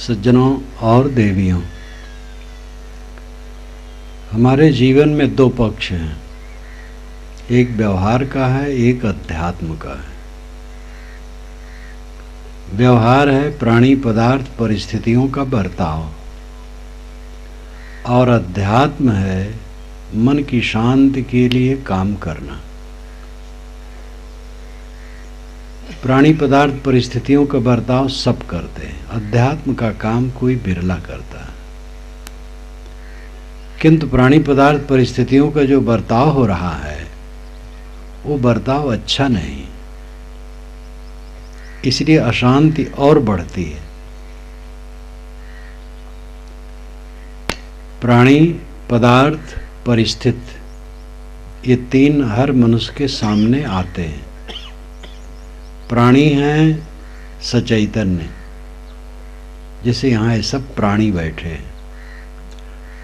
सज्जनों और देवियों, हमारे जीवन में दो पक्ष हैं, एक व्यवहार का है, एक अध्यात्म का है। व्यवहार है प्राणी पदार्थ परिस्थितियों का बर्ताव, और अध्यात्म है मन की शांति के लिए काम करना। प्राणी पदार्थ परिस्थितियों का बर्ताव सब करते हैं, अध्यात्म का काम कोई बिरला करता है। किंतु प्राणी पदार्थ परिस्थितियों का जो बर्ताव हो रहा है वो बर्ताव अच्छा नहीं, इसलिए अशांति और बढ़ती है। प्राणी पदार्थ परिस्थिति ये तीन हर मनुष्य के सामने आते हैं। प्राणी हैं सचैतन्य, जैसे यहाँ ये सब प्राणी बैठे हैं।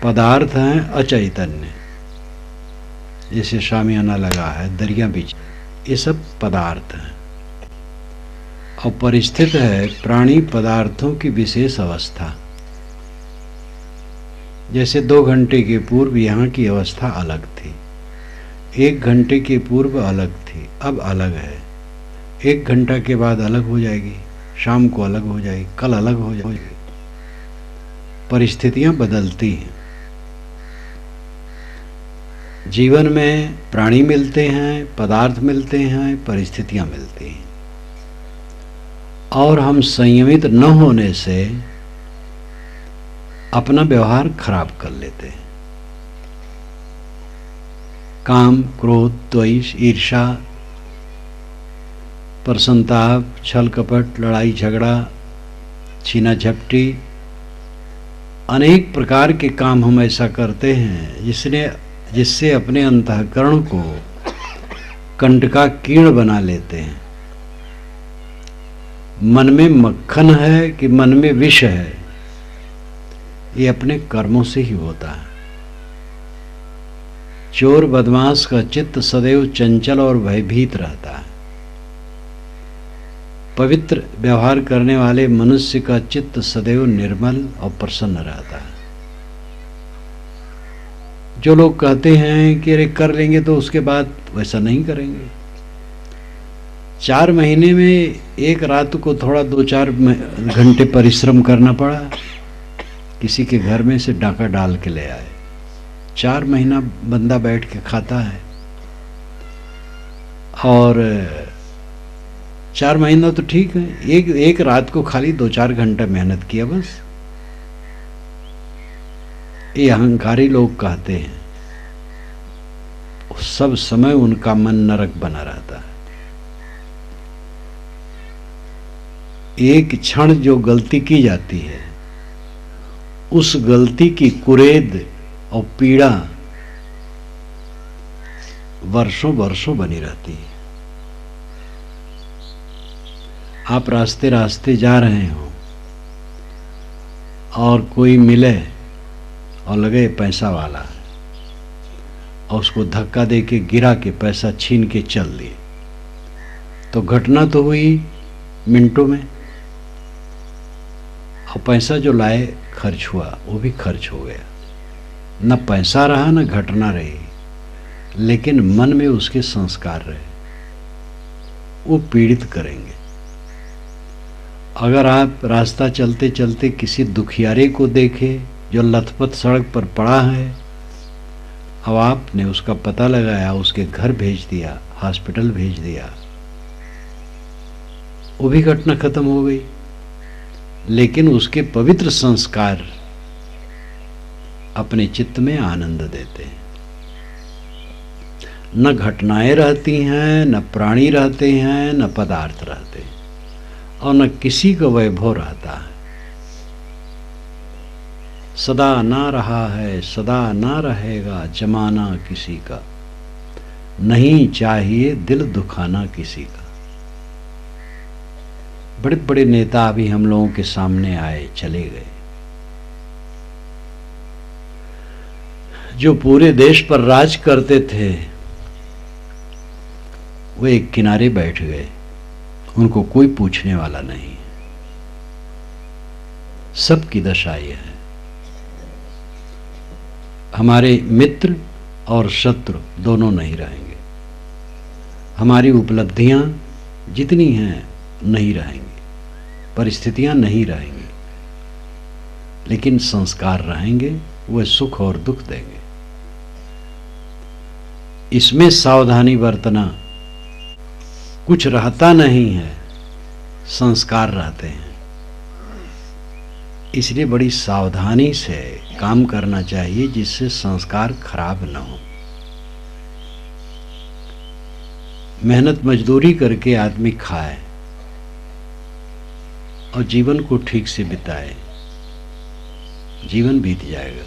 पदार्थ हैं अचैतन्य, जैसे शामियाना लगा है, दरिया बीच, ये सब पदार्थ हैं। और परिस्थिति है प्राणी पदार्थों की विशेष अवस्था। जैसे 2 घंटे के पूर्व यहाँ की अवस्था अलग थी, 1 घंटे के पूर्व अलग थी, अब अलग है। 1 घंटा के बाद अलग हो जाएगी, शाम को अलग हो जाएगी, कल अलग हो जाएगी। परिस्थितियां बदलती हैं। जीवन में प्राणी मिलते हैं, पदार्थ मिलते हैं, परिस्थितियां मिलती हैं, और हम संयमित न होने से अपना व्यवहार खराब कर लेते हैं। काम, क्रोध, द्वेष, ईर्ष्या, प्रसन्नताप, छल कपट, लड़ाई झगड़ा, छीना झपटी, अनेक प्रकार के काम हम ऐसा करते हैं जिससे अपने अंतःकरण को कंटकाकीर्ण बना लेते हैं। मन में मक्खन है कि मन में विष है, ये अपने कर्मों से ही होता है। चोर बदमाश का चित्त सदैव चंचल और भयभीत रहता है। पवित्र व्यवहार करने वाले मनुष्य का चित्त सदैव निर्मल और प्रसन्न रहता है। जो लोग कहते हैं कि अरे कर लेंगे तो उसके बाद वैसा नहीं करेंगे। 4 महीने में एक रात को थोड़ा 2-4 घंटे परिश्रम करना पड़ा, किसी के घर में से डाका डाल के ले आए। 4 महीना बंदा बैठ के खाता है, और 4 महीना तो ठीक है, एक रात को खाली 2-4 घंटा मेहनत किया बस। ये अहंकारी लोग कहते हैं, सब समय उनका मन नरक बना रहता है। एक क्षण जो गलती की जाती है, उस गलती की कुरेद और पीड़ा वर्षों वर्षों बनी रहती है। आप रास्ते रास्ते जा रहे हो और कोई मिले और लगे पैसा वाला है, और उसको धक्का दे के गिरा के पैसा छीन के चल दिए, तो घटना तो हुई मिनटों में, और पैसा जो लाए खर्च हुआ वो भी खर्च हो गया। न पैसा रहा न घटना रही, लेकिन मन में उसके संस्कार रहे, वो पीड़ित करेंगे। अगर आप रास्ता चलते चलते किसी दुखियारे को देखे जो लथपथ सड़क पर पड़ा है, अब आपने उसका पता लगाया, उसके घर भेज दिया, हॉस्पिटल भेज दिया, वो भी घटना खत्म हो गई। लेकिन उसके पवित्र संस्कार अपने चित्त में आनंद देते हैं। न घटनाएं रहती हैं, न प्राणी रहते हैं, न पदार्थ रहते हैं, और न किसी का वैभव रहता है। सदा ना रहा है, सदा ना रहेगा जमाना किसी का, नहीं चाहिए दिल दुखाना किसी का। बड़े बड़े नेता अभी हम लोगों के सामने आए, चले गए, जो पूरे देश पर राज करते थे, वो एक किनारे बैठ गए, उनको कोई पूछने वाला नहीं। सबकी दशा ये है। हमारे मित्र और शत्रु दोनों नहीं रहेंगे, हमारी उपलब्धियां जितनी हैं नहीं रहेंगी, परिस्थितियां नहीं रहेंगी, लेकिन संस्कार रहेंगे, वह सुख और दुख देंगे। इसमें सावधानी बरतना, कुछ रहता नहीं है, संस्कार रहते हैं। इसलिए बड़ी सावधानी से काम करना चाहिए जिससे संस्कार खराब न हो। मेहनत मजदूरी करके आदमी खाए और जीवन को ठीक से बिताए, जीवन बीत जाएगा।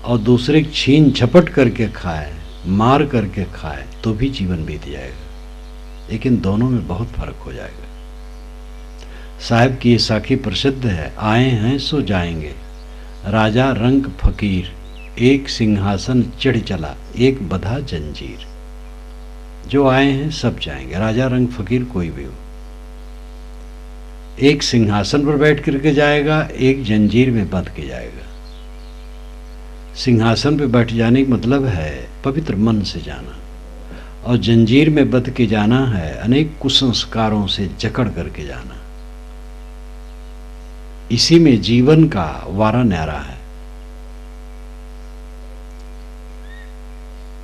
और दूसरे छीन झपट करके खाए, मार करके खाए, तो भी जीवन बीत जाएगा। लेकिन दोनों में बहुत फर्क हो जाएगा। साहब की ये साखी प्रसिद्ध है, आए हैं सो जाएंगे, राजा रंग फकीर, एक सिंहासन चढ़ चला, एक बधा जंजीर। जो आए हैं सब जाएंगे, राजा रंग फकीर कोई भी हो। एक सिंहासन पर बैठ करके जाएगा, एक जंजीर में बंध के जाएगा। सिंहासन पर बैठ जाने का मतलब है पवित्र मन से जाना, और जंजीर में बंध के जाना है अनेक कुसंस्कारों से जकड़ करके जाना। इसी में जीवन का वारा न्यारा है।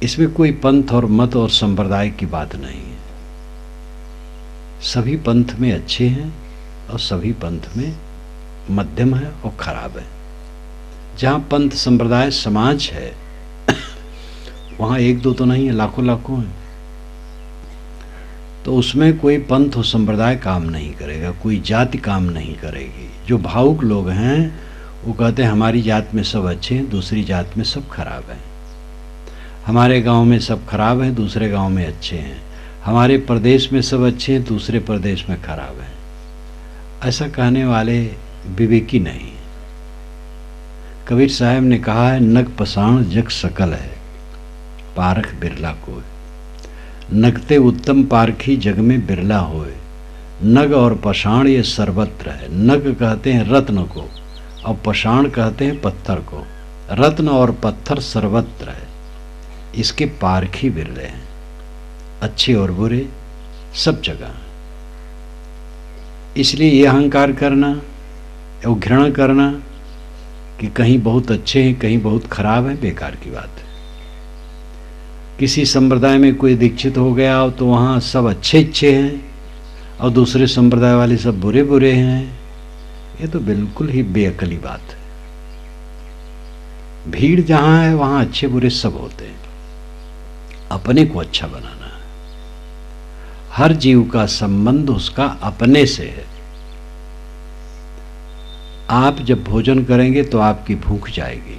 इसमें कोई पंथ और मत और संप्रदाय की बात नहीं है। सभी पंथ में अच्छे हैं और सभी पंथ में मध्यम है और खराब है। जहाँ पंथ संप्रदाय समाज है वहाँ एक दो तो नहीं है, लाखों लाखों हैं। तो उसमें कोई पंथ और संप्रदाय काम नहीं करेगा, कोई जाति काम नहीं करेगी। जो भावुक लोग हैं वो कहते हैं हमारी जात में सब अच्छे हैं, दूसरी जात में सब खराब हैं। हमारे गांव में सब खराब हैं, दूसरे गांव में अच्छे हैं। हमारे प्रदेश में सब अच्छे हैं, दूसरे प्रदेश में खराब हैं। ऐसा कहने वाले विवेकी नहीं। कबीर साहब ने कहा है, नग पसाण जग सकल है, पारख बिरला कोय। नगते उत्तम पारखी जग में बिरला होए। नग और पषाण ये सर्वत्र है। नग कहते हैं रत्न को और पषाण कहते हैं पत्थर को। रत्न और पत्थर सर्वत्र है, इसके पारखी बिरले हैं। अच्छे और बुरे सब जगह। इसलिए ये अहंकार करना और घृणा करना कि कहीं बहुत अच्छे हैं कहीं बहुत खराब है, बेकार की बात है। किसी संप्रदाय में कोई दीक्षित हो गया तो वहाँ सब अच्छे अच्छे हैं और दूसरे संप्रदाय वाले सब बुरे बुरे हैं, ये तो बिल्कुल ही बेअकली बात है। भीड़ जहाँ है वहाँ अच्छे बुरे सब होते हैं। अपने को अच्छा बनाना है। हर जीव का संबंध उसका अपने से है। आप जब भोजन करेंगे तो आपकी भूख जाएगी,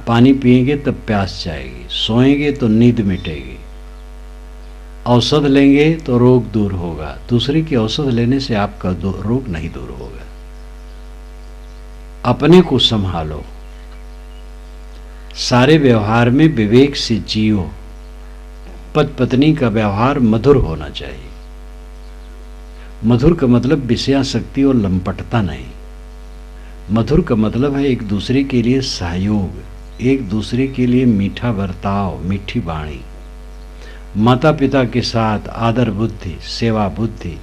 पानी पिएंगे तब प्यास जाएगी, सोएंगे तो नींद मिटेगी, औषध लेंगे तो रोग दूर होगा। दूसरे की औषध लेने से आपका रोग नहीं दूर होगा। अपने को संभालो, सारे व्यवहार में विवेक से जियो। पति पत्नी का व्यवहार मधुर होना चाहिए। मधुर का मतलब विषयासक्ति और लंपटता नहीं। मधुर का मतलब है एक दूसरे के लिए सहयोग, एक दूसरे के लिए मीठा बर्ताव, मीठी वाणी। माता पिता के साथ आदर बुद्धि, सेवा बुद्धि।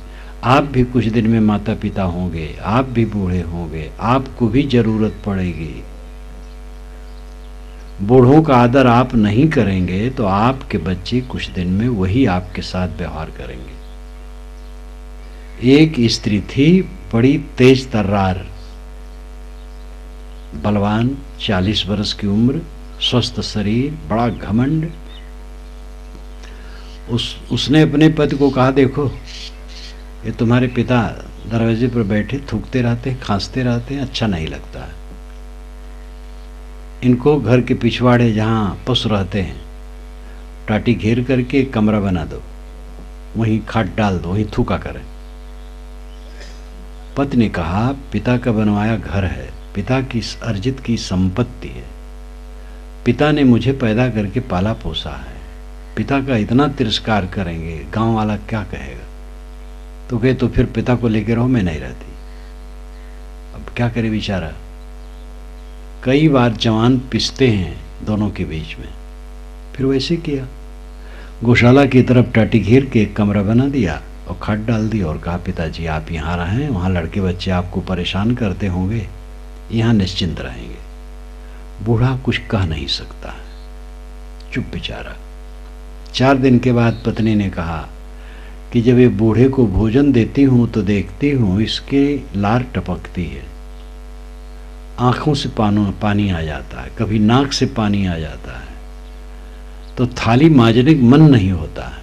आप भी कुछ दिन में माता पिता होंगे, आप भी बूढ़े होंगे, आपको भी जरूरत पड़ेगी। बूढ़ों का आदर आप नहीं करेंगे तो आपके बच्चे कुछ दिन में वही आपके साथ व्यवहार करेंगे। एक स्त्री थी बड़ी तेज तर्रार, बलवान, 40 वर्ष की उम्र, स्वस्थ शरीर, बड़ा घमंड। उसने अपने पति को कहा, देखो ये तुम्हारे पिता दरवाजे पर बैठे थूकते रहते हैं, खांसते रहते हैं, अच्छा नहीं लगता है। इनको घर के पिछवाड़े जहाँ पशु रहते हैं टाटी घेर करके एक कमरा बना दो, वहीं खाट डाल दो, वहीं थूका करें। पति ने कहा, पिता का बनवाया घर है, पिता की अर्जित की संपत्ति है, पिता ने मुझे पैदा करके पाला पोसा है, पिता का इतना तिरस्कार करेंगे गांव वाला क्या कहेगा? तो कहे तो फिर पिता को लेकर रहो, मैं नहीं रहती। अब क्या करे बेचारा। कई बार जवान पिसते हैं दोनों के बीच में। फिर वैसे किया, गौशाला की तरफ टाटी घेर के एक कमरा बना दिया और खाट डाल दी और कहा, पिताजी आप यहाँ रहें, वहाँ लड़के बच्चे आपको परेशान करते होंगे, यहाँ निश्चिंत रहेंगे। बूढ़ा कुछ कह नहीं सकता, चुप बेचारा। 4 दिन के बाद पत्नी ने कहा कि जब ये बूढ़े को भोजन देती हूँ तो देखती हूँ इसके लार टपकती है, आंखों से पानी आ जाता है, कभी नाक से पानी आ जाता है, तो थाली मांजने का मन नहीं होता है।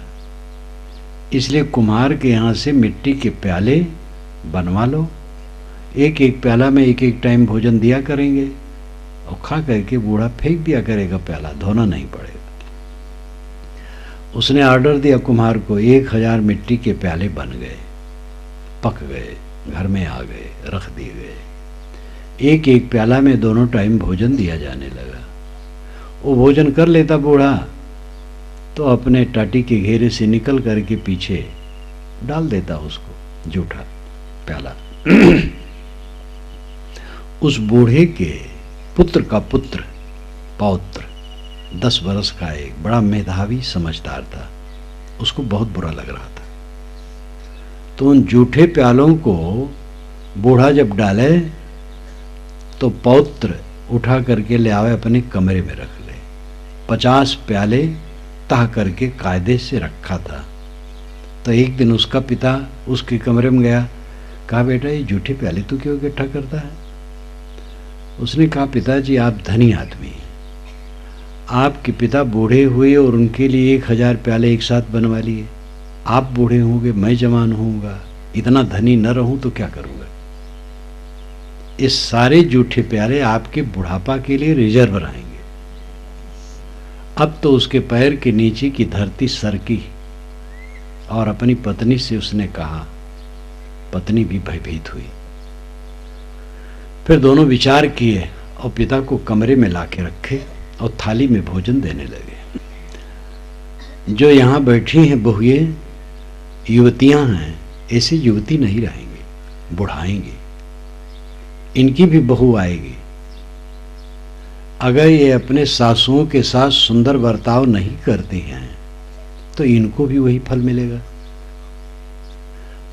इसलिए कुम्हार के यहाँ से मिट्टी के प्याले बनवा लो, एक एक प्याला में एक एक टाइम भोजन दिया करेंगे और खा करके बूढ़ा फेंक दिया करेगा प्याला, धोना नहीं पड़ेगा। उसने ऑर्डर दिया कुम्हार को, 1000 मिट्टी के प्याले बन गए, पक गए, घर में आ गए, रख दिए गए। एक एक प्याला में दोनों टाइम भोजन दिया जाने लगा। वो भोजन कर लेता बूढ़ा तो अपने टाटी के घेरे से निकल करके पीछे डाल देता उसको जूठा प्याला। उस बूढ़े के पुत्र का पुत्र पौत्र 10 वर्ष का एक बड़ा मेधावी समझदार था, उसको बहुत बुरा लग रहा था। तो उन जूठे प्यालों को बूढ़ा जब डाले तो पौत्र उठा करके ले आवे, अपने कमरे में रख ले। 50 प्याले तह करके कायदे से रखा था। तो एक दिन उसका पिता उसके कमरे में गया, कहा, बेटा ये जूठे प्याले तू क्यों इकट्ठा करता है? उसने कहा, पिताजी आप धनी आदमी हैं, आपके पिता बूढ़े हुए और उनके लिए 1000 प्याले एक साथ बनवा लिए। आप बूढ़े होंगे, मैं जवान होऊंगा, इतना धनी न रहूं तो क्या करूंगा? इस सारे जूठे प्याले आपके बुढ़ापा के लिए रिजर्व रहेंगे। अब तो उसके पैर के नीचे की धरती सरकी और अपनी पत्नी से उसने कहा, पत्नी भी भयभीत हुई। फिर दोनों विचार किए और पिता को कमरे में लाके रखे और थाली में भोजन देने लगे। जो यहाँ बैठी हैं बहुएं, युवतियां हैं, ऐसी युवती नहीं रहेंगी, बुढ़ाएंगी, इनकी भी बहू आएगी। अगर ये अपने सासुओं के साथ सुंदर बर्ताव नहीं करती हैं तो इनको भी वही फल मिलेगा।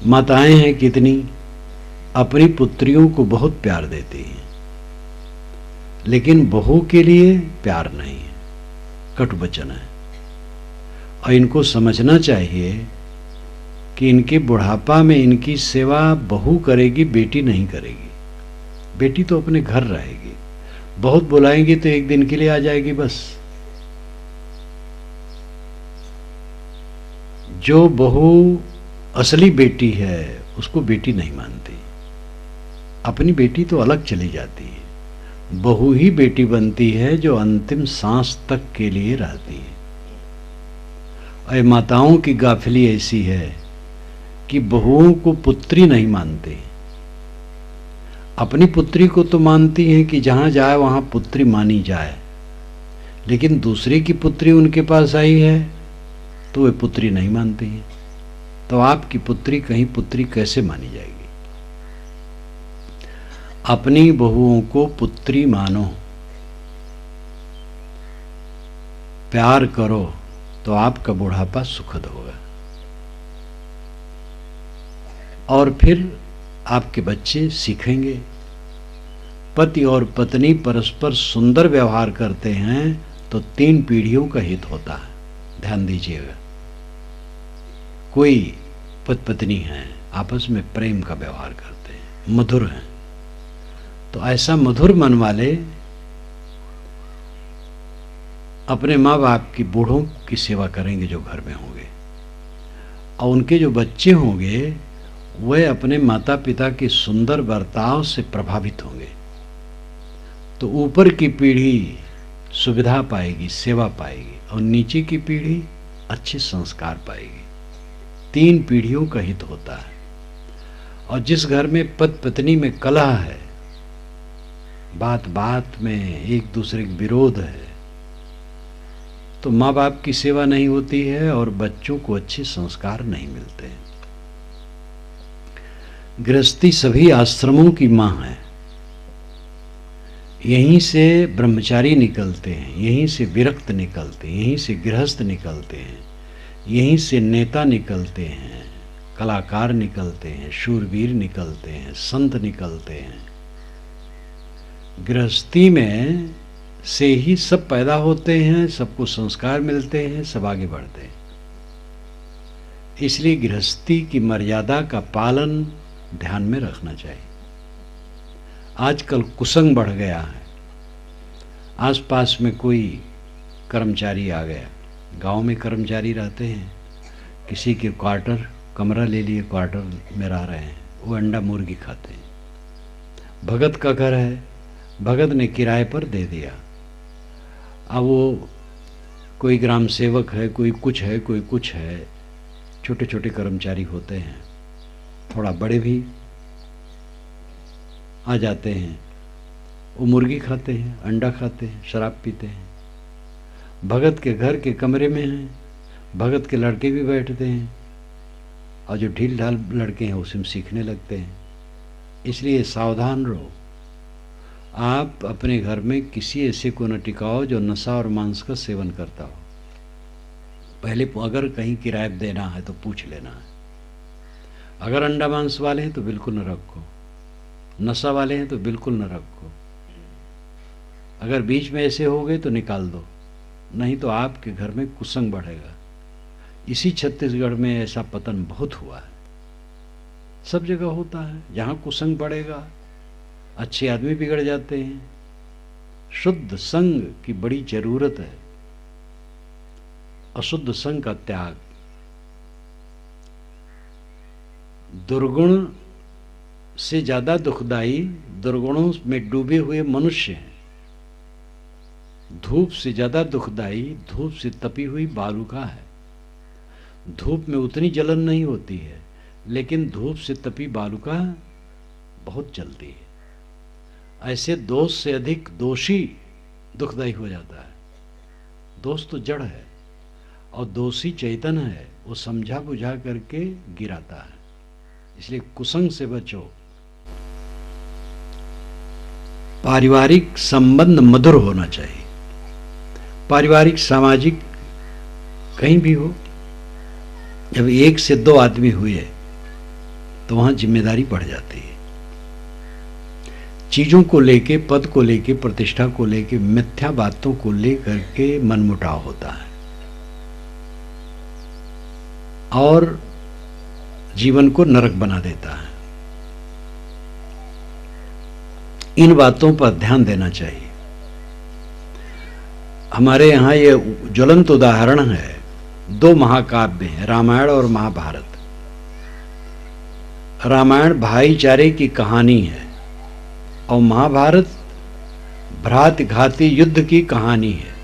माताएं हैं कितनी, अपनी पुत्रियों को बहुत प्यार देती हैं, लेकिन बहू के लिए प्यार नहीं है, कटु वचन है। और इनको समझना चाहिए कि इनके बुढ़ापा में इनकी सेवा बहू करेगी, बेटी नहीं करेगी। बेटी तो अपने घर रहेगी, बहुत बुलाएंगी तो एक दिन के लिए आ जाएगी बस। जो बहू असली बेटी है उसको बेटी नहीं मानती, अपनी बेटी तो अलग चली जाती है। बहू ही बेटी बनती है जो अंतिम सांस तक के लिए रहती है। और माताओं की गाफिली ऐसी है कि बहुओं को पुत्री नहीं मानते। अपनी पुत्री को तो मानती हैं कि जहां जाए वहां पुत्री मानी जाए, लेकिन दूसरे की पुत्री उनके पास आई है तो वे पुत्री नहीं मानती है। तो आपकी पुत्री कहीं पुत्री कैसे मानी जाएगी? अपनी बहुओं को पुत्री मानो, प्यार करो तो आपका बुढ़ापा सुखद होगा। और फिर आपके बच्चे सीखेंगे। पति और पत्नी परस्पर सुंदर व्यवहार करते हैं तो 3 पीढ़ियों का हित होता है। ध्यान दीजिएगा, कोई पति पत्नी है आपस में प्रेम का व्यवहार करते हैं, मधुर हैं, तो ऐसा मधुर मन वाले अपने माँ बाप की बूढ़ों की सेवा करेंगे जो घर में होंगे, और उनके जो बच्चे होंगे वे अपने माता पिता के सुंदर बर्ताव से प्रभावित होंगे। तो ऊपर की पीढ़ी सुविधा पाएगी, सेवा पाएगी, और नीचे की पीढ़ी अच्छे संस्कार पाएगी। 3 पीढ़ियों का हित होता है। और जिस घर में पति पत्नी में कलह है, बात बात में एक दूसरे का विरोध है, तो माँ बाप की सेवा नहीं होती है और बच्चों को अच्छे संस्कार नहीं मिलते हैं। गृहस्थी सभी आश्रमों की माँ है, यहीं से ब्रह्मचारी निकलते हैं, यहीं से विरक्त निकलते हैं, यहीं से गृहस्थ निकलते हैं, यहीं से नेता निकलते हैं, कलाकार निकलते हैं, शूरवीर निकलते हैं, संत निकलते हैं। गृहस्थी में से ही सब पैदा होते हैं, सबको संस्कार मिलते हैं, सब आगे बढ़ते हैं। इसलिए गृहस्थी की मर्यादा का पालन ध्यान में रखना चाहिए। आजकल कुसंग बढ़ गया है। आसपास में कोई कर्मचारी आ गया, गांव में कर्मचारी रहते हैं, किसी के क्वार्टर कमरा ले लिए, क्वार्टर में रह रहे हैं, वो अंडा मुर्गी खाते हैं। भगत का घर है, भगत ने किराए पर दे दिया। अब वो कोई ग्राम सेवक है, कोई कुछ है, कोई कुछ है, छोटे छोटे कर्मचारी होते हैं, थोड़ा बड़े भी आ जाते हैं। वो मुर्गी खाते हैं, अंडा खाते हैं, शराब पीते हैं। भगत के घर के कमरे में हैं, भगत के लड़के भी बैठते हैं और जो ढील ढाल लड़के हैं उसी में सीखने लगते हैं। इसलिए सावधान रहो। आप अपने घर में किसी ऐसे को न टिकाओ जो नशा और मांस का सेवन करता हो। पहले अगर कहीं किराए देना है तो पूछ लेना है। अगर अंडा मांस वाले हैं तो बिल्कुल न रखो, नशा वाले हैं तो बिल्कुल न रखो। अगर बीच में ऐसे हो गए तो निकाल दो, नहीं तो आपके घर में कुसंग बढ़ेगा। इसी छत्तीसगढ़ में ऐसा पतन बहुत हुआ है। सब जगह होता है, जहाँ कुसंग बढ़ेगा अच्छे आदमी बिगड़ जाते हैं। शुद्ध संग की बड़ी जरूरत है, अशुद्ध संग का त्याग। दुर्गुण से ज्यादा दुखदाई दुर्गुणों में डूबे हुए मनुष्य हैं। धूप से ज्यादा दुखदाई धूप से तपी हुई बालुका है। धूप में उतनी जलन नहीं होती है, लेकिन धूप से तपी बालुका बहुत जलती है। ऐसे दोष से अधिक दोषी दुखदाई हो जाता है। दोष तो जड़ है और दोषी चैतन्य है, वो समझा बुझा करके गिराता है। इसलिए कुसंग से बचो। पारिवारिक संबंध मधुर होना चाहिए। पारिवारिक सामाजिक कहीं भी हो, जब एक से दो आदमी हुए तो वहां जिम्मेदारी बढ़ जाती है। चीजों को लेके, पद को लेके, प्रतिष्ठा को लेके, मिथ्या बातों को लेकर के मनमुटाव होता है और जीवन को नरक बना देता है। इन बातों पर ध्यान देना चाहिए। हमारे यहाँ ये ज्वलंत उदाहरण है, दो महाकाव्य हैं, रामायण और महाभारत। रामायण भाईचारे की कहानी है और महाभारत भ्रात घाती युद्ध की कहानी है।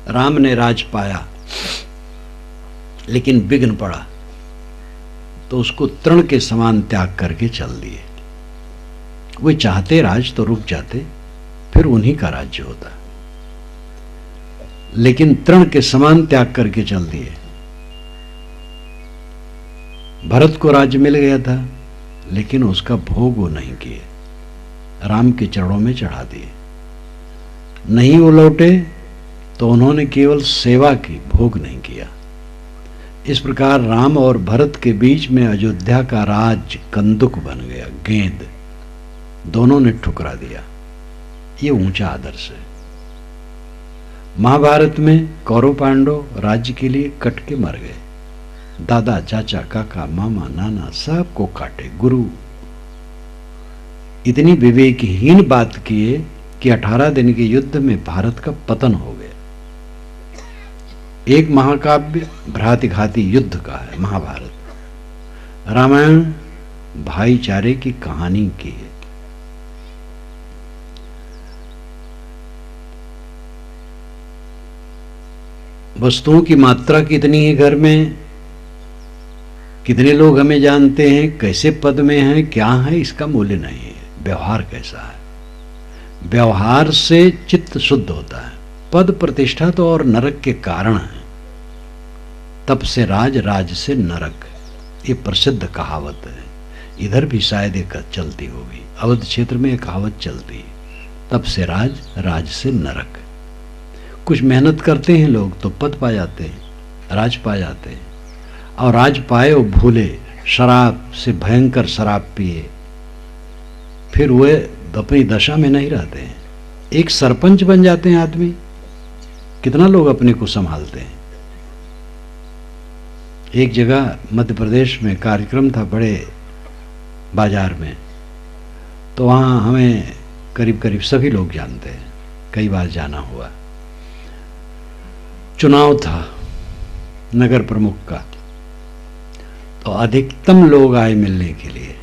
राम ने राज पाया लेकिन विघ्न पड़ा तो उसको तृण के समान त्याग करके चल दिए। वे चाहते राज तो रुक जाते, फिर उन्हीं का राज्य होता, लेकिन तृण के समान त्याग करके चल दिए। भरत को राज्य मिल गया था लेकिन उसका भोग वो नहीं किए, राम के चरणों में चढ़ा दिए। नहीं वो लौटे तो उन्होंने केवल सेवा की, भोग नहीं किया। इस प्रकार राम और भरत के बीच में अयोध्या का राज कंदुक बन गया, गेंद। दोनों ने ठुकरा दिया। ये ऊंचा आदर्श है। महाभारत में कौरव पांडव राज्य के लिए कट के मर गए। दादा, चाचा, काका, मामा, नाना सबको काटे। गुरु इतनी विवेकहीन बात किए कि 18 दिन के युद्ध में भारत का पतन हो गया। एक महाकाव्य भ्रातिघाती युद्ध का है महाभारत। रामायण भाईचारे की कहानी की है। वस्तुओं की मात्रा कितनी है घर में, कितने लोग हमें जानते हैं, कैसे पद में हैं, क्या है, इसका मूल्य नहीं है। व्यवहार कैसा है, व्यवहार से चित्त शुद्ध होता है। पद प्रतिष्ठा तो और नरक के कारण है। तप से राज, राज से नरक। ये प्रसिद्ध कहावत है, इधर भी शायद एक चलती होगी, अवध क्षेत्र में एक कहावत चलती है, तप से राज, राज से नरक। कुछ मेहनत करते हैं लोग तो पद पा जाते हैं, राज पा जाते हैं, और राज पाए और भूले, शराब से भयंकर शराब पिए, फिर वे अपनी दशा में नहीं रहते हैं। एक सरपंच बन जाते हैं आदमी, कितना लोग अपने को संभालते हैं। एक जगह मध्य प्रदेश में कार्यक्रम था बड़े बाजार में, तो वहाँ हमें करीब करीब सभी लोग जानते हैं, कई बार जाना हुआ। चुनाव था नगर प्रमुख का, तो अधिकतम लोग आए मिलने के लिए।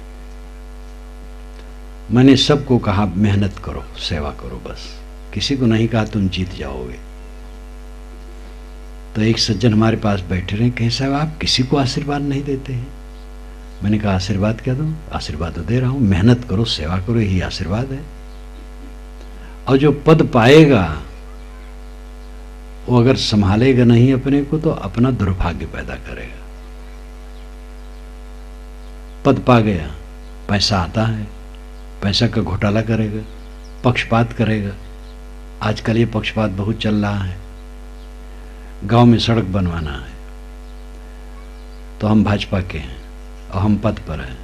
मैंने सबको कहा मेहनत करो, सेवा करो, बस किसी को नहीं कहा तुम जीत जाओगे। तो एक सज्जन हमारे पास बैठे रहे, कहे साहब आप किसी को आशीर्वाद नहीं देते हैं। मैंने कहा आशीर्वाद क्या दूं? आशीर्वाद तो दे रहा हूं, मेहनत करो, सेवा करो, यही आशीर्वाद है। और जो पद पाएगा वो अगर संभालेगा नहीं अपने को तो अपना दुर्भाग्य पैदा करेगा। पद पा गया, पैसा आता है, पैसा का घोटाला करेगा, पक्षपात करेगा। आजकल ये पक्षपात बहुत चल रहा है। गांव में सड़क बनवाना है तो हम भाजपा के हैं और हम पद पर हैं,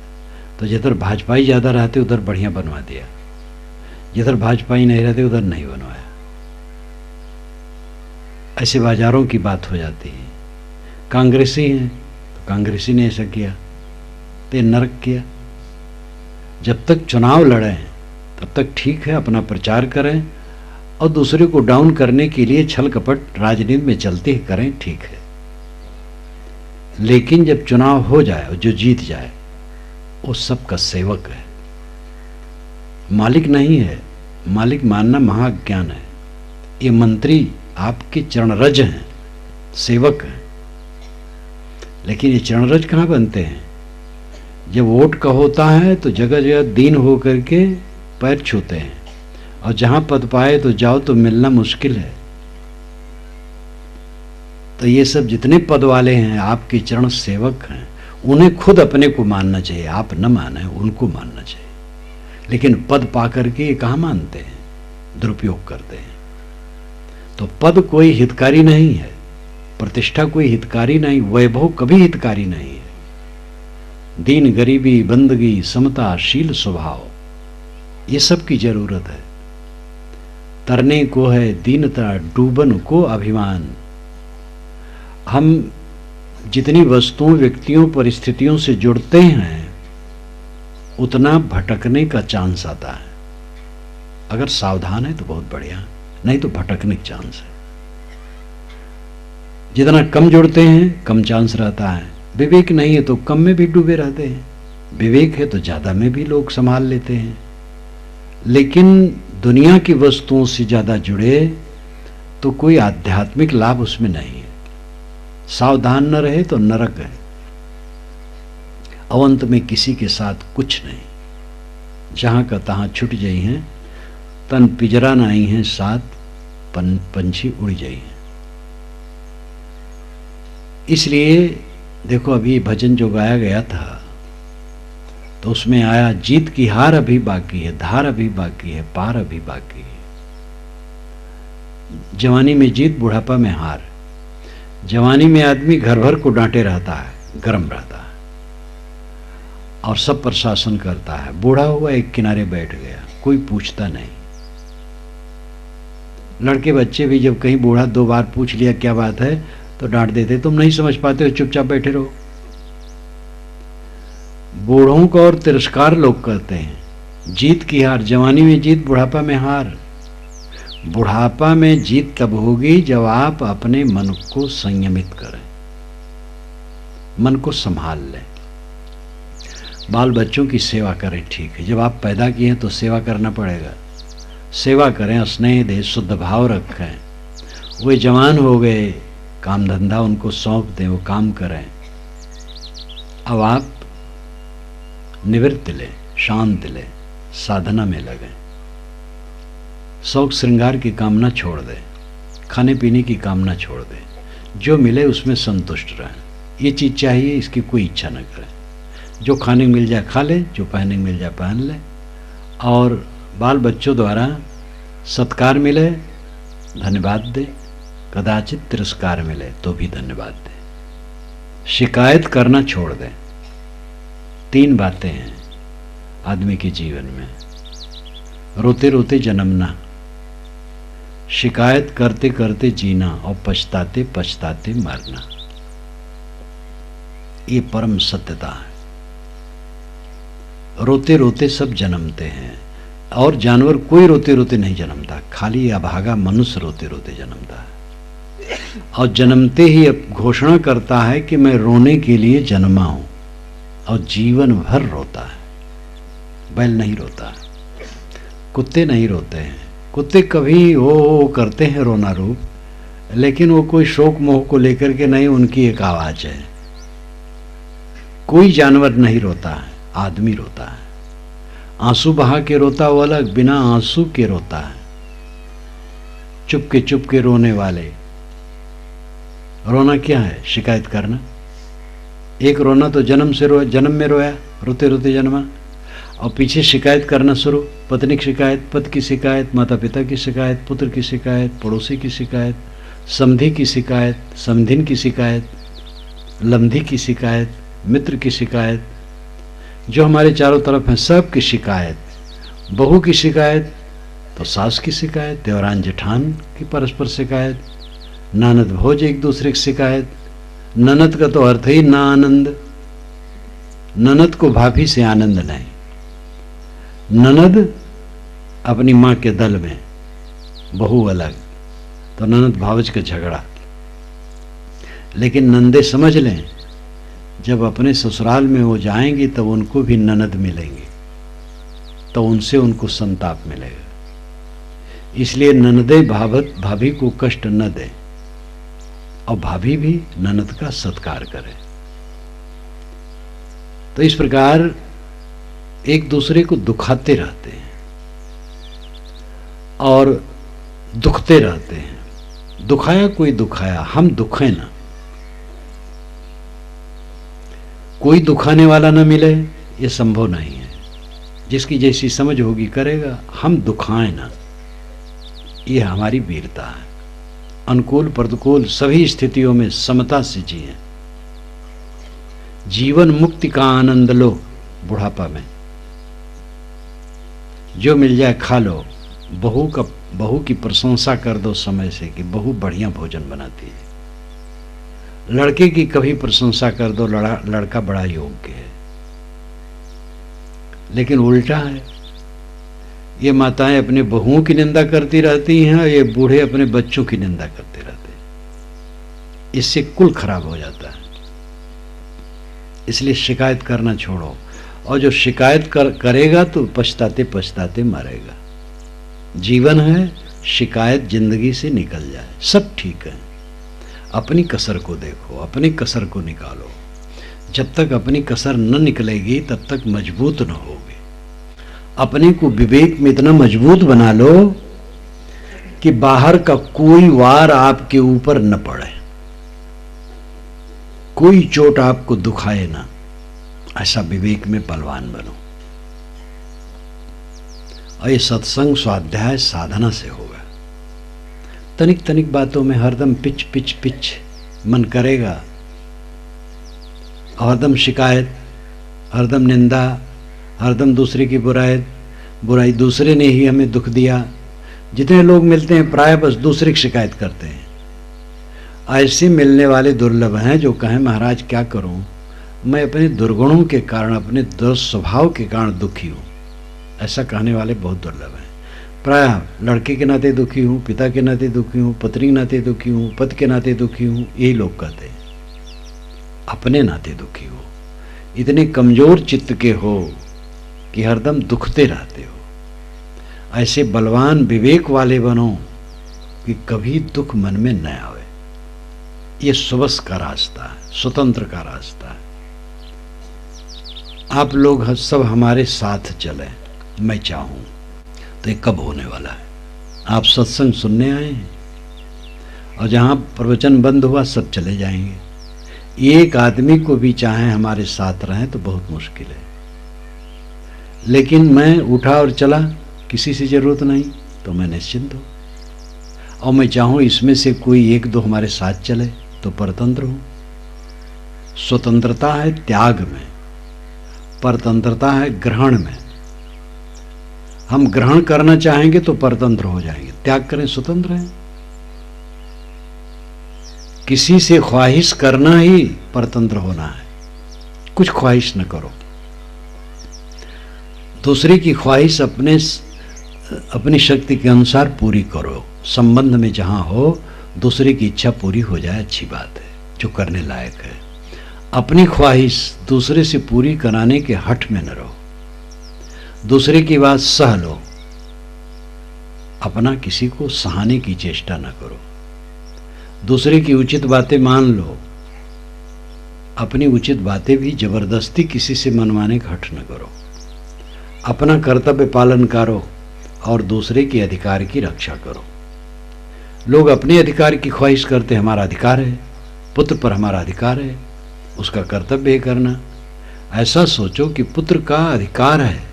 तो जिधर भाजपाई ज़्यादा रहते उधर बढ़िया बनवा दिया, जिधर भाजपाई नहीं रहते उधर नहीं बनवाया। ऐसे बाजारों की बात हो जाती है। कांग्रेसी हैं तो कांग्रेसी ने ऐसा किया तो ये नरक किया। जब तक चुनाव लड़ें तब तक ठीक है, अपना प्रचार करें और दूसरे को डाउन करने के लिए छल कपट राजनीति में चलते ही करें, ठीक है। लेकिन जब चुनाव हो जाए और जो जीत जाए वो सबका सेवक है, मालिक नहीं है। मालिक मानना महाज्ञान है। ये मंत्री आपके चरणरज हैं, सेवक हैं। लेकिन ये चरणरज कहाँ बनते हैं? जब वोट का होता है तो जगह जगह दीन होकर के पैर छूते हैं, और जहां पद पाए तो जाओ तो मिलना मुश्किल है। तो ये सब जितने पद वाले हैं आपके चरण सेवक हैं, उन्हें खुद अपने को मानना चाहिए। आप न माने, उनको मानना चाहिए। लेकिन पद पा करके ये कहाँ मानते हैं, दुरुपयोग करते हैं। तो पद कोई हितकारी नहीं है, प्रतिष्ठा कोई हितकारी नहीं, वैभव कभी हितकारी नहीं है। दीन, गरीबी, बंदगी, समता, शील स्वभाव, ये सब की जरूरत है। तरने को है दीनता, डूबन को अभिमान। हम जितनी वस्तुओं, व्यक्तियों, परिस्थितियों से जुड़ते हैं उतना भटकने का चांस आता है। अगर सावधान है तो बहुत बढ़िया, नहीं तो भटकने का चांस है। जितना कम जुड़ते हैं कम चांस रहता है। विवेक नहीं है तो कम में भी डूबे रहते हैं, विवेक है तो ज्यादा में भी लोग संभाल लेते हैं। लेकिन दुनिया की वस्तुओं से ज्यादा जुड़े तो कोई आध्यात्मिक लाभ उसमें नहीं है। सावधान न रहे तो नरक है। अवंत में किसी के साथ कुछ नहीं, जहां का तहां छुट जाई हैं, तन पिजरा नाई हैं, साथ पंछी उड़ जाई हैं। इसलिए देखो अभी भजन जो गाया गया था तो उसमें आया, जीत की हार अभी बाकी है, धार अभी बाकी है, पार अभी बाकी है। जवानी में जीत, बुढ़ापा में हार। जवानी में आदमी घर भर को डांटे रहता है, गर्म रहता है और सब पर शासन करता है। बूढ़ा हुआ एक किनारे बैठ गया, कोई पूछता नहीं। लड़के बच्चे भी जब कहीं बूढ़ा 2 बार पूछ लिया क्या बात है तो डांट देते, तुम नहीं समझ पाते हो, चुपचाप बैठे रहो। बूढ़ों को और तिरस्कार लोग करते हैं। जीत की हार, जवानी में जीत, बुढ़ापा में हार। बुढ़ापा में जीत तब होगी जब आप अपने मन को संयमित करें, मन को संभाल लें। बाल बच्चों की सेवा करें, ठीक है, जब आप पैदा किए हैं तो सेवा करना पड़ेगा। सेवा करें, स्नेह दें, शुद्ध भाव रखें। वे जवान हो गए, काम धंधा उनको सौंप दें, वो काम करें। अब आप निवृत्ति लें, शांत लें, साधना में लगें। शौक श्रृंगार की कामना छोड़ दें, खाने पीने की कामना छोड़ दें, जो मिले उसमें संतुष्ट रहें। ये चीज़ चाहिए, इसकी कोई इच्छा न करें। जो खाने को मिल जाए खा ले, जो पहनने को मिल जाए पहन ले, और बाल बच्चों द्वारा सत्कार मिले धन्यवाद दे, कदाचित तिरस्कार मिले तो भी धन्यवाद दे। शिकायत करना छोड़ दें। 3 बातें हैं आदमी के जीवन में। रोते रोते जन्मना, शिकायत करते करते जीना और पछताते पछताते मरना। ये परम सत्यता है। रोते रोते सब जन्मते हैं, और जानवर कोई रोते रोते नहीं जन्मता, खाली अभागा मनुष्य रोते रोते जन्मता है। और जन्मते ही अब घोषणा करता है कि मैं रोने के लिए जन्मा हूं, और जीवन भर रोता है। बैल नहीं रोता है, कुत्ते नहीं रोते हैं। कुत्ते कभी वो करते हैं रोना रूप, लेकिन वो कोई शोक मोह को लेकर के नहीं, उनकी एक आवाज है। कोई जानवर नहीं रोता है, आदमी रोता है। आंसू बहा के रोता वो अलग, बिना आंसू के रोता है। चुप के रोने वाले। रोना क्या है? शिकायत करना। एक रोना तो जन्म से रोया, जन्म में रोया, रोते रोते जन्मा, और पीछे शिकायत करना शुरू। पत्नी की शिकायत, पति की शिकायत, माता पिता की शिकायत, पुत्र की शिकायत, पड़ोसी की शिकायत, समधी की शिकायत, समधिन की शिकायत, लम्धी की शिकायत, मित्र की शिकायत, जो हमारे चारों तरफ हैं सब की शिकायत। बहू की शिकायत तो सास की शिकायत, देवरान जेठान की परस्पर शिकायत, ननद भोज एक दूसरे की शिकायत। ननद का तो अर्थ ही ना आनंद। ननद को भाभी से आनंद नहीं। ननद अपनी माँ के दल में, बहू अलग, तो ननद भावज का झगड़ा। लेकिन नंदे समझ लें, जब अपने ससुराल में वो जाएंगी तब उनको भी ननद मिलेंगे, तो उनसे उनको संताप मिलेगा। इसलिए ननदे भाभी को कष्ट न दे, और भाभी भी ननद का सत्कार करे। तो इस प्रकार एक दूसरे को दुखाते रहते हैं और दुखते रहते हैं। दुखाया कोई दुखाया, हम दुखे ना। कोई दुखाने वाला ना मिले, ये संभव नहीं है। जिसकी जैसी समझ होगी करेगा। हम दुखाएं ना, ये हमारी वीरता है। अनुकूल प्रतिकूल सभी स्थितियों में समता से जिए। जीवन मुक्ति का आनंद लो। बुढ़ापा में जो मिल जाए खा लो। बहू की प्रशंसा कर दो समय से कि बहू बढ़िया भोजन बनाती है। लड़के की कभी प्रशंसा कर दो, लड़का बड़ा योग्य है। लेकिन उल्टा है, ये माताएं अपने बहुओं की निंदा करती रहती हैं और ये बूढ़े अपने बच्चों की निंदा करते रहते हैं। इससे कुल खराब हो जाता है। इसलिए शिकायत करना छोड़ो, और जो शिकायत करेगा तो पछताते पछताते मरेगा। जीवन है, शिकायत जिंदगी से निकल जाए, सब ठीक है। अपनी कसर को देखो, अपनी कसर को निकालो। जब तक अपनी कसर न निकलेगी तब तक मजबूत न होगे। अपने को विवेक में इतना मजबूत बना लो कि बाहर का कोई वार आपके ऊपर न पड़े, कोई चोट आपको दुखाए ना। ऐसा विवेक में बलवान बनो। और ये सत्संग स्वाध्याय साधना से होगा। तनिक तनिक बातों में हरदम पिच पिच पिच मन करेगा, हरदम शिकायत, हरदम निंदा, हरदम दूसरे की बुराई, दूसरे ने ही हमें दुख दिया। जितने लोग मिलते हैं प्राय बस दूसरे की शिकायत करते हैं। ऐसे मिलने वाले दुर्लभ हैं जो कहें महाराज क्या करूं, मैं अपने दुर्गुणों के कारण, अपने दुर्स्वभाव के कारण दुखी हूं। ऐसा कहने वाले बहुत दुर्लभ हैं। प्राय लड़के के नाते दुखी हूं, पिता के नाते दुखी हूं, पत्नी के नाते दुखी हूं, पति के नाते दुखी हूं, यही लोग कहते हैं। अपने नाते दुखी हो, इतने कमजोर चित्त के हो कि हरदम दुखते रहते हो। ऐसे बलवान विवेक वाले बनो कि कभी दुख मन में न आवे। ये सुबस का रास्ता है, स्वतंत्र का रास्ता है। आप लोग सब हमारे साथ चले, मैं चाहूं तो ये कब होने वाला है। आप सत्संग सुनने आए हैं और जहाँ प्रवचन बंद हुआ सब चले जाएंगे। एक आदमी को भी चाहे हमारे साथ रहें तो बहुत मुश्किल है। लेकिन मैं उठा और चला, किसी से जरूरत नहीं, तो मैं निश्चिंत हूँ। और मैं चाहूँ इसमें से कोई एक दो हमारे साथ चले तो परतंत्र हूँ। स्वतंत्रता है त्याग में, परतंत्रता है ग्रहण में। हम ग्रहण करना चाहेंगे तो परतंत्र हो जाएंगे, त्याग करें स्वतंत्र हैं। किसी से ख्वाहिश करना ही परतंत्र होना है। कुछ ख्वाहिश न करो, दूसरे की ख्वाहिश अपनी शक्ति के अनुसार पूरी करो। संबंध में जहां हो दूसरे की इच्छा पूरी हो जाए, अच्छी बात है, जो करने लायक है। अपनी ख्वाहिश दूसरे से पूरी कराने के हठ में न रहो। दूसरे की बात सह लो, अपना किसी को सहाने की चेष्टा न करो। दूसरे की उचित बातें मान लो, अपनी उचित बातें भी जबरदस्ती किसी से मनवाने का हठ न करो। अपना कर्तव्य पालन करो और दूसरे के अधिकार की रक्षा करो। लोग अपने अधिकार की ख्वाहिश करते, हमारा अधिकार है, पुत्र पर हमारा अधिकार है, उसका कर्तव्य है करना। ऐसा सोचो कि पुत्र का अधिकार है,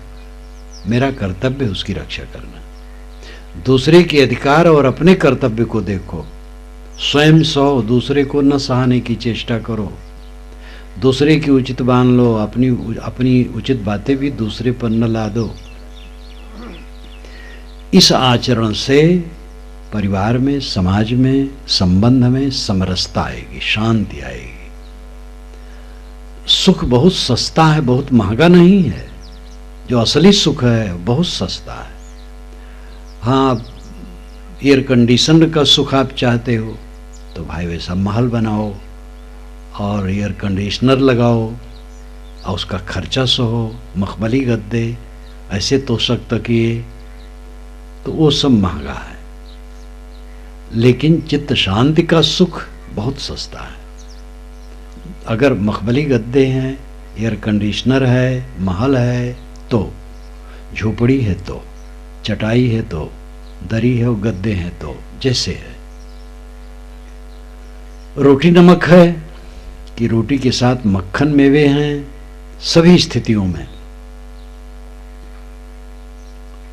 मेरा कर्तव्य है उसकी रक्षा करना। दूसरे के अधिकार और अपने कर्तव्य को देखो, स्वयं सहो, दूसरे को न सहाने की चेष्टा करो। दूसरे की उचित मान लो, अपनी उचित बातें भी दूसरे पर न ला दो। इस आचरण से परिवार में, समाज में, संबंध में समरसता आएगी, शांति आएगी। सुख बहुत सस्ता है, बहुत महंगा नहीं है। जो असली सुख है बहुत सस्ता है। हाँ, एयर कंडीशन का सुख आप चाहते हो तो भाई वैसा महल बनाओ और एयर कंडीशनर लगाओ और उसका खर्चा सहो, मखमली गद्दे, ऐसे तोशक तकिए, तो वो सब महंगा है। लेकिन चित्त शांति का सुख बहुत सस्ता है। अगर मखमली गद्दे हैं, एयर कंडीशनर है, महल है तो, झोपड़ी है तो, चटाई है तो, दरी है और गद्दे हैं तो, जैसे है। रोटी नमक है कि रोटी के साथ मक्खन मेवे हैं, सभी स्थितियों में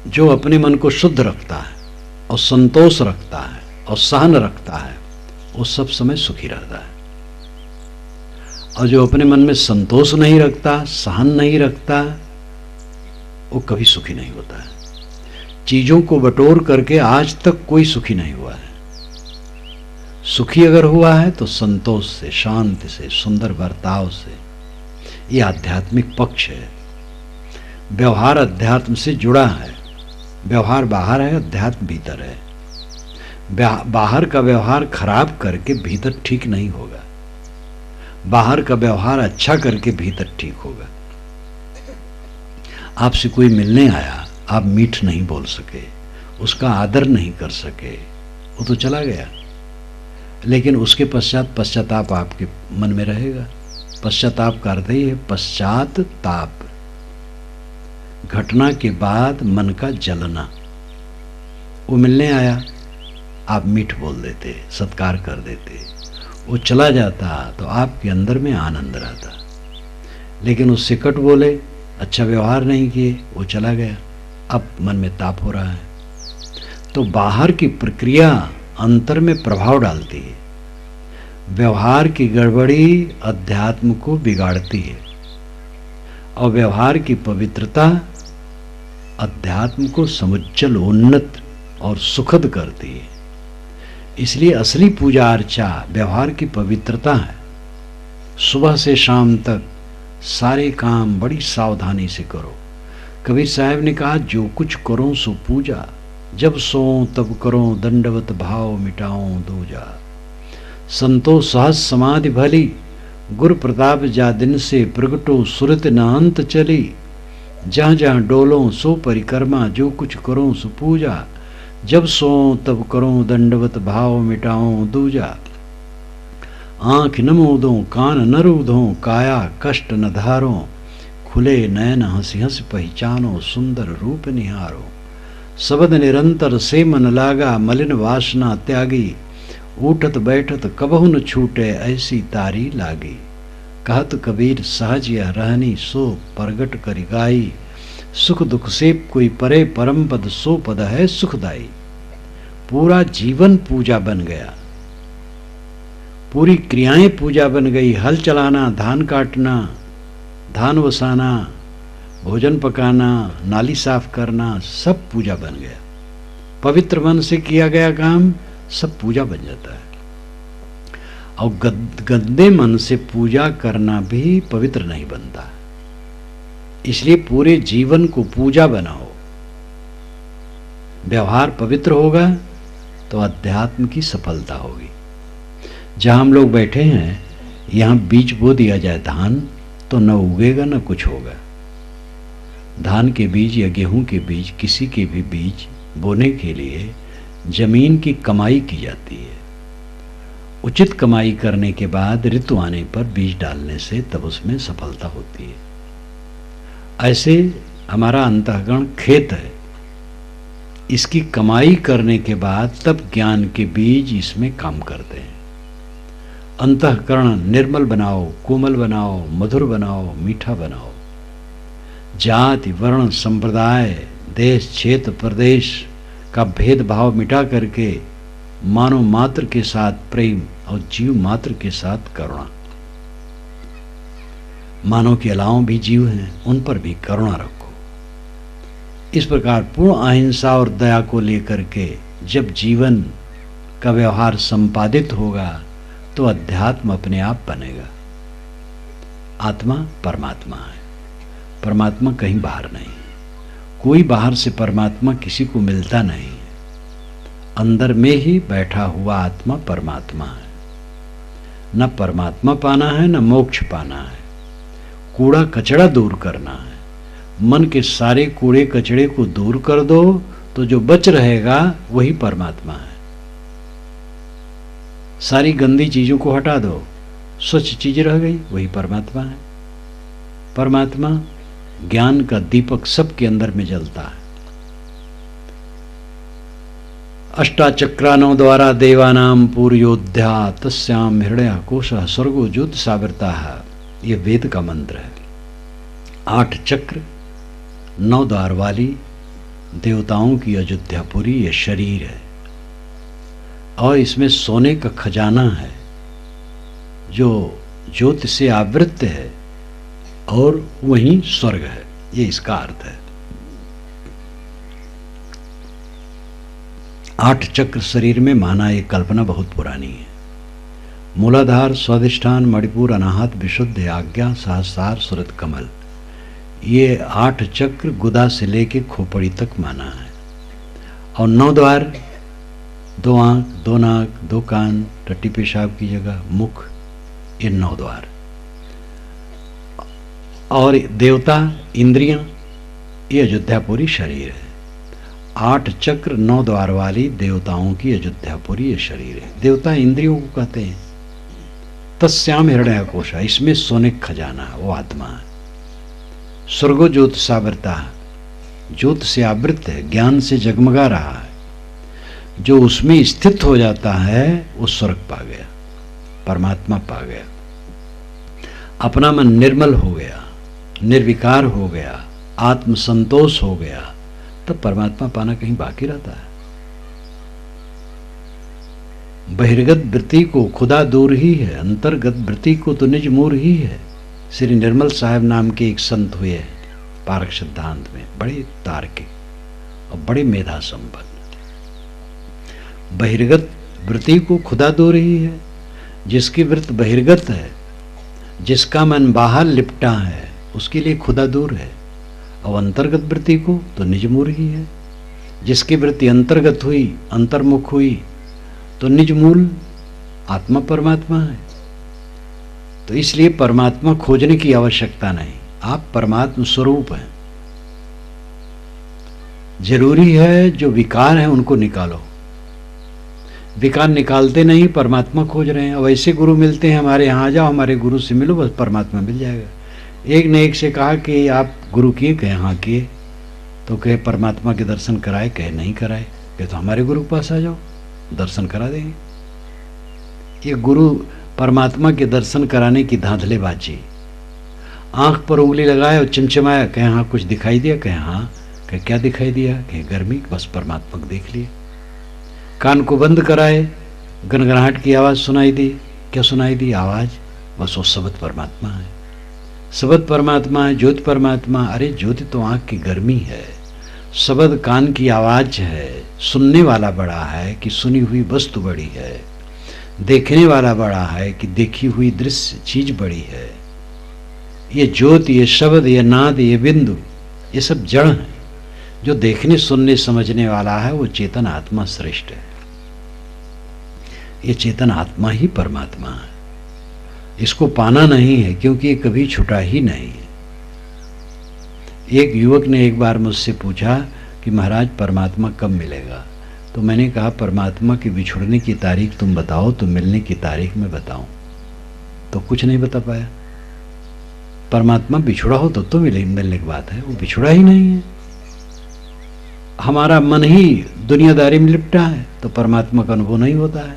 जो अपने मन को शुद्ध रखता है और संतोष रखता है और सहन रखता है, वो सब समय सुखी रहता है। और जो अपने मन में संतोष नहीं रखता, सहन नहीं रखता, वो कभी सुखी नहीं होता है। चीजों को बटोर करके आज तक कोई सुखी नहीं हुआ है। सुखी अगर हुआ है तो संतोष से, शांति से, सुंदर बर्ताव से। ये आध्यात्मिक पक्ष है। व्यवहार अध्यात्म से जुड़ा है। व्यवहार बाहर है, अध्यात्म भीतर है। बाहर का व्यवहार खराब करके भीतर ठीक नहीं होगा। बाहर का व्यवहार अच्छा करके भीतर ठीक होगा। आपसे कोई मिलने आया, आप मीठ नहीं बोल सके, उसका आदर नहीं कर सके, वो तो चला गया, लेकिन उसके पश्चात पश्चाताप आपके मन में रहेगा। पश्चाताप का अर्थ ही है पश्चाताप, घटना के बाद मन का जलना। वो मिलने आया, आप मीठ बोल देते, सत्कार कर देते, वो चला जाता तो आपके अंदर में आनंद रहता। लेकिन उससे कट बोले, अच्छा व्यवहार नहीं किए, वो चला गया, अब मन में ताप हो रहा है। तो बाहर की प्रक्रिया अंतर में प्रभाव डालती है। व्यवहार की गड़बड़ी अध्यात्म को बिगाड़ती है और व्यवहार की पवित्रता अध्यात्म को समुज्जल, उन्नत और सुखद करती है। इसलिए असली पूजा अर्चा व्यवहार की पवित्रता है। सुबह से शाम तक सारे काम बड़ी सावधानी से करो। कबीर साहब ने कहा, जो कुछ करो सो पूजा, जब सोऊं तब करो दंडवत भाव मिटाऊं दूजा। संतो सहज समाधि भली, गुरु प्रताप जा दिन से प्रगटो सुरत न अंत चली। जहाँ जहाँ डोलो सो परिक्रमा, जो कुछ करो सो पूजा, जब सोऊं तब करो दंडवत भाव मिटाऊं दूजा। आँख न मूदों कान न रूधों, काया कष्ट न धारो, खुले नयन हंसी हंस पहचानो, सुंदर रूप निहारो। शब्द निरंतर से मन लागा, मलिन वासना त्यागी, उठत बैठत कबहु न छूटे ऐसी तारी लागी। कहत कबीर सहज यह रहनी सो प्रगट करि गाई। सुख दुख से कोई परे परम पद सो पद है सुखदाई। पूरा जीवन पूजा बन गया, पूरी क्रियाएं पूजा बन गई। हल चलाना, धान काटना, धान वसाना, भोजन पकाना, नाली साफ करना, सब पूजा बन गया। पवित्र मन से किया गया काम सब पूजा बन जाता है। और गंदे मन से पूजा करना भी पवित्र नहीं बनता। इसलिए पूरे जीवन को पूजा बनाओ। व्यवहार पवित्र होगा तो अध्यात्म की सफलता होगी। जहां हम लोग बैठे हैं, यहां बीज बो दिया जाए धान तो न उगेगा न कुछ होगा। धान के बीज या गेहूं के बीज, किसी के भी बीज बोने के लिए जमीन की कमाई की जाती है। उचित कमाई करने के बाद ऋतु आने पर बीज डालने से तब उसमें सफलता होती है। ऐसे हमारा अंतःकरण खेत है, इसकी कमाई करने के बाद तब ज्ञान के बीज इसमें काम करते हैं। अंतःकरण निर्मल बनाओ, कोमल बनाओ, मधुर बनाओ, मीठा बनाओ। जाति, वर्ण, संप्रदाय, देश, क्षेत्र, प्रदेश का भेदभाव मिटा करके मानव मात्र के साथ प्रेम और जीव मात्र के साथ करुणा। मानव के अलावा भी जीव हैं, उन पर भी करुणा रखो। इस प्रकार पूर्ण अहिंसा और दया को लेकर के जब जीवन का व्यवहार संपादित होगा तो अध्यात्म अपने आप बनेगा। आत्मा परमात्मा है, परमात्मा कहीं बाहर नहीं। कोई बाहर से परमात्मा किसी को मिलता नहीं। अंदर में ही बैठा हुआ आत्मा परमात्मा है। न परमात्मा पाना है न मोक्ष पाना है, कूड़ा कचड़ा दूर करना है। मन के सारे कूड़े कचड़े को दूर कर दो तो जो बच रहेगा वही परमात्मा है। सारी गंदी चीजों को हटा दो, स्वच्छ चीज रह गई, वही परमात्मा है। परमात्मा ज्ञान का दीपक सबके अंदर में जलता है। अष्टाचक्रानों द्वारा देवानाम पूर्योध्या तस्याम हृदय कोश स्वर्गो ज्योति सावरता है, ये वेद का मंत्र है। 8 चक्र 9 द्वार वाली देवताओं की अयोध्यापुरी ये शरीर है। और इसमें सोने का खजाना है जो ज्योति से आवृत है और वहीं स्वर्ग है, ये इसका अर्थ है। 8 चक्र शरीर में माना ये कल्पना बहुत पुरानी है। मूलाधार, स्वाधिष्ठान, मणिपुर, अनाहत, विशुद्ध, आज्ञा, सहस्रार, सुरत, कमल, ये 8 चक्र गुदा से लेके खोपड़ी तक माना है। और 9 द्वार, 2 आंख, 2 नाक, 2 कान, टट्टी पेशाब की जगह मुख, ये 9 द्वार। और देवता, इंद्रियां, ये अयोध्यापुरी शरीर है। 8 चक्र 9 द्वार वाली देवताओं की अयोध्यापुरी ये शरीर है। देवता इंद्रियों को कहते हैं। तस्याम हृदय कोशा, इसमें सोने खजाना है, वो आत्मा है। स्वर्गो ज्योति सावरता, ज्योति से आवृत है, ज्ञान से जगमगा रहा है। जो उसमें स्थित हो जाता है वो स्वर्ग पा गया, परमात्मा पा गया। अपना मन निर्मल हो गया, निर्विकार हो गया, आत्म संतोष हो गया, तब परमात्मा पाना कहीं बाकी रहता है। बहिर्गत वृत्ति को खुदा दूर ही है, अंतर्गत वृत्ति को तो निज मूर ही है। श्री निर्मल साहब नाम के एक संत हुए पारक सिद्धांत में, बड़े तार्किक और बड़े मेधा संपन्न। बहिर्गत वृत्ति को खुदा दूर ही है। जिसकी वृत्त बहिर्गत है, जिसका मन बाहर लिपटा है, उसके लिए खुदा दूर है। और अंतर्गत वृत्ति को तो निजमूल ही है। जिसकी वृत्ति अंतर्गत हुई, अंतर्मुख हुई, तो निजमूल आत्मा परमात्मा है। तो इसलिए परमात्मा खोजने की आवश्यकता नहीं, आप परमात्मा स्वरूप हैं। जरूरी है जो विकार हैं उनको निकालो। विकार निकालते नहीं, परमात्मा खोज रहे हैं। अब ऐसे गुरु मिलते हैं हमारे यहाँ, आ जाओ हमारे गुरु से मिलो, बस परमात्मा मिल जाएगा। एक ने एक से कहा कि आप गुरु किए? कहे हाँ किए। तो कहे परमात्मा के दर्शन कराए? कहे नहीं कराए। कहे तो हमारे गुरु के पास आ जाओ, दर्शन करा देंगे। ये गुरु परमात्मा के दर्शन कराने की धांधलेबाजी। आंख पर उंगली लगाए और चमचमाया, कहे हाँ कुछ दिखाई दिया, कहे हाँ, कहे क्या दिखाई दिया, कहे गर्मी, बस परमात्मा को देख लिए। कान को बंद कराए, गनगनाहट की आवाज़ सुनाई दी, क्या सुनाई दी? आवाज़, बस वो शब्द परमात्मा है, शब्द परमात्मा है, ज्योति परमात्मा। अरे ज्योति तो आंख की गर्मी है, शब्द कान की आवाज़ है, सुनने वाला बड़ा है कि सुनी हुई वस्तु बड़ी है, देखने वाला बड़ा है कि देखी हुई दृश्य चीज बड़ी है। ये ज्योति, ये शब्द, ये नाद, ये बिंदु, ये सब जड़ हैं। जो देखने सुनने समझने वाला है वो चेतन आत्मा श्रेष्ठ है। ये चेतन आत्मा ही परमात्मा है, इसको पाना नहीं है क्योंकि ये कभी छुटा ही नहीं है। एक युवक ने एक बार मुझसे पूछा कि महाराज परमात्मा कब मिलेगा? तो मैंने कहा परमात्मा की बिछुड़ने की तारीख तुम बताओ तो मिलने की तारीख मैं बताऊं। तो कुछ नहीं बता पाया। परमात्मा बिछुड़ा हो तो मिलने की बात है, वो बिछुड़ा ही नहीं है। हमारा मन ही दुनियादारी में लिपटा है तो परमात्मा का अनुभव नहीं होता है।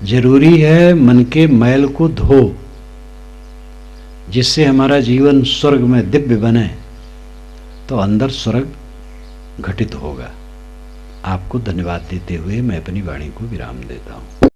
जरूरी है मन के मैल को धो, जिससे हमारा जीवन स्वर्ग में दिव्य बने, तो अंदर स्वर्ग घटित होगा। आपको धन्यवाद देते हुए मैं अपनी वाणी को विराम देता हूं।